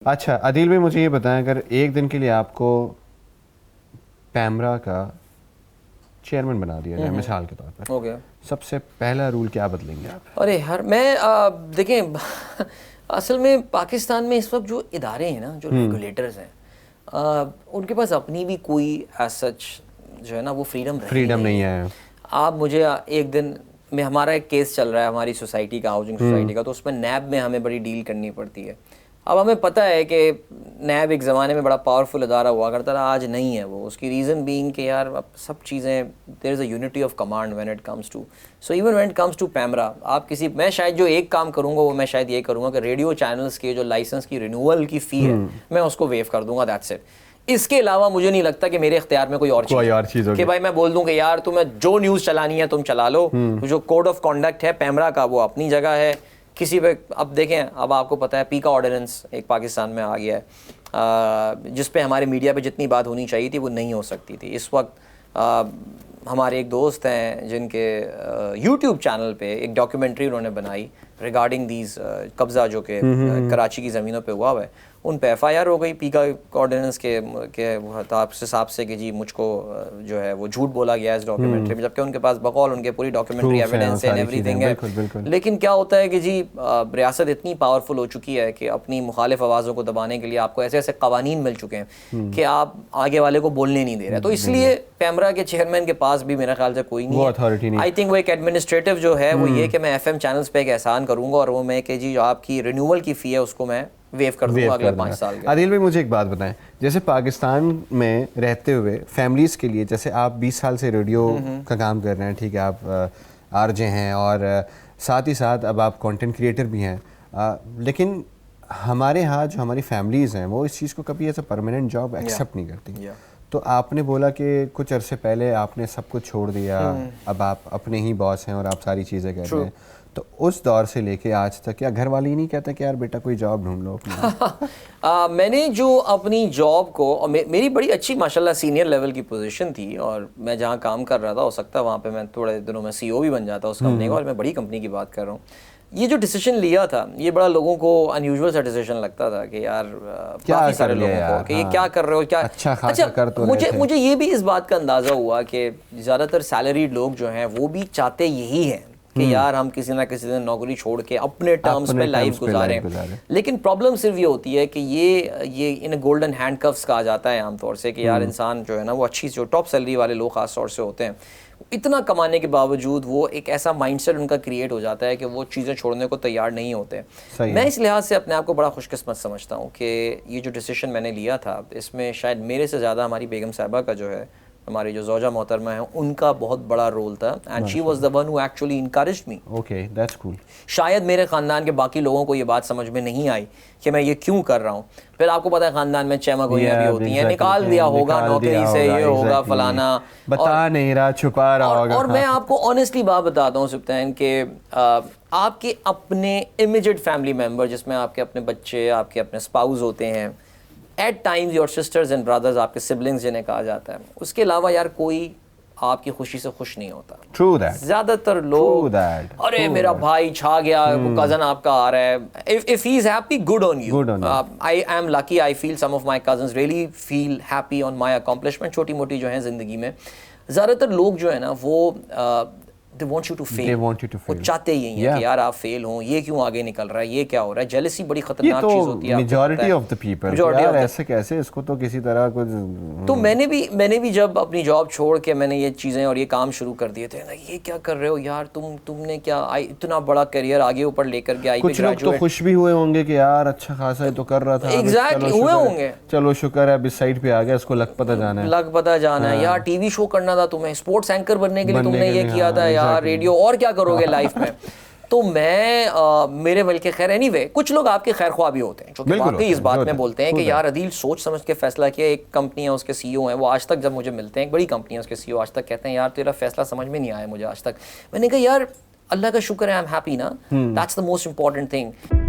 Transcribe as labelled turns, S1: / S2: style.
S1: اچھا عدیل بھائی مجھے یہ بتائیں اگر ایک دن کے لیے آپ کو پیمرا کا چیئرمین بنا دیا جائے مثال کے طور پر سب سے پہلا رول کیا بدلیں گے آپ؟
S2: ارے میں دیکھیں اصل میں پاکستان میں اس وقت جو ادارے ہیں نا جو ریگولیٹرز ہیں ان کے پاس اپنی بھی کوئی ایز سچ جو ہے نا وہ فریڈم
S1: نہیں ہے.
S2: آپ مجھے ایک دن میں ہمارا ایک کیس چل رہا ہے ہماری سوسائٹی کا ہاؤسنگ سوسائٹی کا تو اس میں نیب میں ہمیں بڑی ڈیل کرنی پڑتی ہے. اب ہمیں پتہ ہے کہ نیب ایک زمانے میں بڑا پاورفل ادارہ ہوا کرتا تھا, آج نہیں ہے وہ. اس کی ریزن بینگ کہ یار اب سب چیزیں there is a unity of command when it comes to so even when it comes to PEMRA. آپ کسی میں شاید جو ایک کام کروں گا وہ میں شاید یہ کروں گا کہ ریڈیو چینلز کے جو لائسنس کی رینیول کی فی ہے میں اس کو ویو کر دوں گا, دیٹس اٹ. اس کے علاوہ مجھے نہیں لگتا کہ میرے اختیار میں کوئی اور چیز کہ بھائی میں بول دوں کہ یار تمہیں جو نیوز چلانی ہے تم چلا لو, جو کوڈ آف کانڈکٹ ہے پیمرا کا وہ اپنی جگہ ہے. کسی پہ اب دیکھیں, اب آپ کو پتہ ہے پیکا آرڈیننس ایک پاکستان میں آ گیا ہے جس پہ ہمارے میڈیا پہ جتنی بات ہونی چاہیے تھی وہ نہیں ہو سکتی تھی. اس وقت ہمارے ایک دوست ہیں جن کے یوٹیوب چینل پہ ایک ڈاکیومنٹری انہوں نے بنائی ریگارڈنگ دیز قبضہ جو کہ کراچی کی زمینوں پہ ہوا ہے. ان پہ ایف آئی آر ہو گئی پیکا آرڈیننس کے حساب سے کہ جی مجھ کو جو ہے وہ جھوٹ بولا گیا ہے اس ڈاکیومنٹری میں, جبکہ ان کے پاس بقول ان کے پوری ڈاکیومنٹری ایویڈنس ہے ایوری تھنگ ہے. لیکن کیا ہوتا ہے کہ جی ریاست اتنی پاورفل ہو چکی ہے کہ اپنی مخالف آوازوں کو دبانے کے لیے آپ کو ایسے ایسے قوانین مل چکے ہیں کہ آپ آگے والے کو بولنے نہیں دے رہے. تو اس لیے پیمرا کے چیئرمین کے پاس بھی میرے خیال سے کوئی نہیں ہے. آئی تھنک وہ ایک ایڈمنسٹریٹو جو ہے وہ یہ کہ میں ایف ایم چینلز پہ ایک احسان کروں گا اور وہ میں کہ جی جو آپ کی رینیول کی فی ہے اس کو میں ویو کر دوں گا اگلے 5 سال کے.
S1: عادل بھائی مجھے ایک بات بتائیں, جیسے پاکستان میں رہتے ہوئے فیملیز کے لیے, جیسے آپ 20 سال سے ریڈیو کا کام کر رہے ہیں, ٹھیک ہے, آپ آر جے ہیں اور ساتھ ہی ساتھ اب آپ کانٹینٹ کریٹر بھی ہیں, لیکن ہمارے ہاں جو ہماری فیملیز ہیں وہ اس چیز کو کبھی as a permanent job accept نہیں کرتی. تو آپ نے بولا کہ کچھ عرصے پہلے آپ نے سب کچھ چھوڑ دیا, اب آپ اپنے ہی باس ہیں اور آپ ساری چیزیں کر رہے ہیں. تو اس دور سے لے کے آج تک کیا گھر والے ہی نہیں کہتے کہ یار بیٹا کوئی جاب ڈھونڈ لو اپنا؟
S2: میں نے جو اپنی جاب کو, میری بڑی اچھی ماشاءاللہ سینئر لیول کی پوزیشن تھی اور میں جہاں کام کر رہا تھا ہو سکتا ہے وہاں پہ میں تھوڑے دنوں میں سی او بھی بن جاتا اس کمپنی کا, اور میں بڑی کمپنی کی بات کر رہا ہوں. یہ جو ڈیسیجن لیا تھا یہ بڑا لوگوں کو انیوژول سا ڈیسیجن لگتا تھا کہ یار کافی سارے لوگوں کو کہ یہ کیا کر رہے ہو کیا. اچھا مجھے یہ بھی اس بات کا اندازہ ہوا کہ زیادہ تر سیلریڈ لوگ جو ہیں وہ بھی چاہتے یہی ہیں کہ یار ہم کسی نہ کسی دن نوکری چھوڑ کے اپنے ٹرمز پہ لائف گزاریں. لیکن پرابلم صرف یہ ہوتی ہے کہ یہ ان گولڈن ہینڈ کفس کہا جاتا ہے عام طور سے کہ یار انسان جو ہے نا وہ اچھی جو ٹاپ سیلری والے لوگ خاص طور سے ہوتے ہیں, اتنا کمانے کے باوجود وہ ایک ایسا مائنڈ سیٹ ان کا کریٹ ہو جاتا ہے کہ وہ چیزیں چھوڑنے کو تیار نہیں ہوتے. میں اس لحاظ سے اپنے آپ کو بڑا خوش قسمت سمجھتا ہوں کہ یہ جو ڈیسیشن میں نے لیا تھا اس میں شاید میرے سے زیادہ ہماری بیگم صاحبہ کا جو ہے, ہماری جو زوجہ محترمہ ہیں, ان کا بہت بڑا رول تھا. And she was the one who actually encouraged me.
S1: Okay that's cool.
S2: شاید میرے خاندان کے باقی لوگوں کو یہ بات سمجھ میں نہیں آئی کہ میں یہ کیوں کر رہا ہوں. پھر آپ کو پتہ ہے خاندان میں چیما گوئیاں بھی ہوتی ہیں, نکال دیا ہوگا نوکری سے, یہ ہوگا فلانا,
S1: بتا نہیں رہا, چھپا رہا ہوگا.
S2: اور میں آپ کو آنیسٹلی بات بتاتا ہوں سبطین کہ آپ کے اپنے امیجیٹ فیملی ممبر جس میں آپ کے اپنے بچے, آپ کے اپنے اسپاؤز ہوتے ہیں, at times your sisters and brothers, آپ کے سبلنگز جنہیں کہا جاتا ہے, اس کے علاوہ یار کوئی آپ کی خوشی سے خوش نہیں ہوتا.
S1: True that.
S2: زیادہ تر لوگ ارے میرا بھائی چھا گیا, کزن آپ کا آ رہا ہے, if he is happy good on you. I am lucky, I feel some of my cousins really feel happy on my accomplishment. چھوٹی موٹی جو ہیں زندگی میں زیادہ تر لوگ جو ہے نا وہ they want you to fail. وہ چاہتے ہی ہیں کہ یار آپ فیل ہوں, یہ کیوں آگے نکل رہا ہے, یہ کیا ہو رہا ہے. جیلسی بڑی خطرناک چیز ہوتی ہے.
S1: میجورٹی آف دی پیپل یار ایسے کیسے, اس کو تو کسی طرح کچھ.
S2: تو میں نے بھی جب اپنی جاب چھوڑ کے میں نے یہ چیزیں اور یہ کام شروع کر دیے تھے نا, یہ کیا کر رہے ہو یار تم نے کیا اتنا بڑا کیریئر آگے اوپر لے کر کے آئی.
S1: کچھ لوگ تو خوش بھی ہوئے ہوں گے کہ یار اچھا خاصا تو کر رہا تھا.
S2: ایگزیکٹلی ہوئے ہوں گے,
S1: چلو شکر ہے اب اس سائڈ پہ آ گیا, اس کو لگ پتہ جانا
S2: ہے. یار ٹی وی شو کرنا تھا تمہیں, اسپورٹس اینکر بننے کے لیے تم نے یہ کیا تھا یار, ریڈیو, اور کیا کرو گے لائف میں. تو میں میرے بلکہ خیر اینی وے کچھ لوگ آپ کے خیر خواہ بھی ہوتے ہیں جو کہ واقعی اس بات میں بولتے ہیں کہ یار عدیل سوچ سمجھ کے فیصلہ کیا. ایک کمپنی ہے اس کے سی او ہیں, وہ آج تک جب مجھے ملتے ہیں, ایک بڑی کمپنی ہے اس کے سی او, آج تک کہتے ہیں یار تیرا فیصلہ سمجھ میں نہیں آیا مجھے آج تک. میں نے کہا یار اللہ کا شکر ہے, آئی ایم ہیپی نا, that's the most important thing.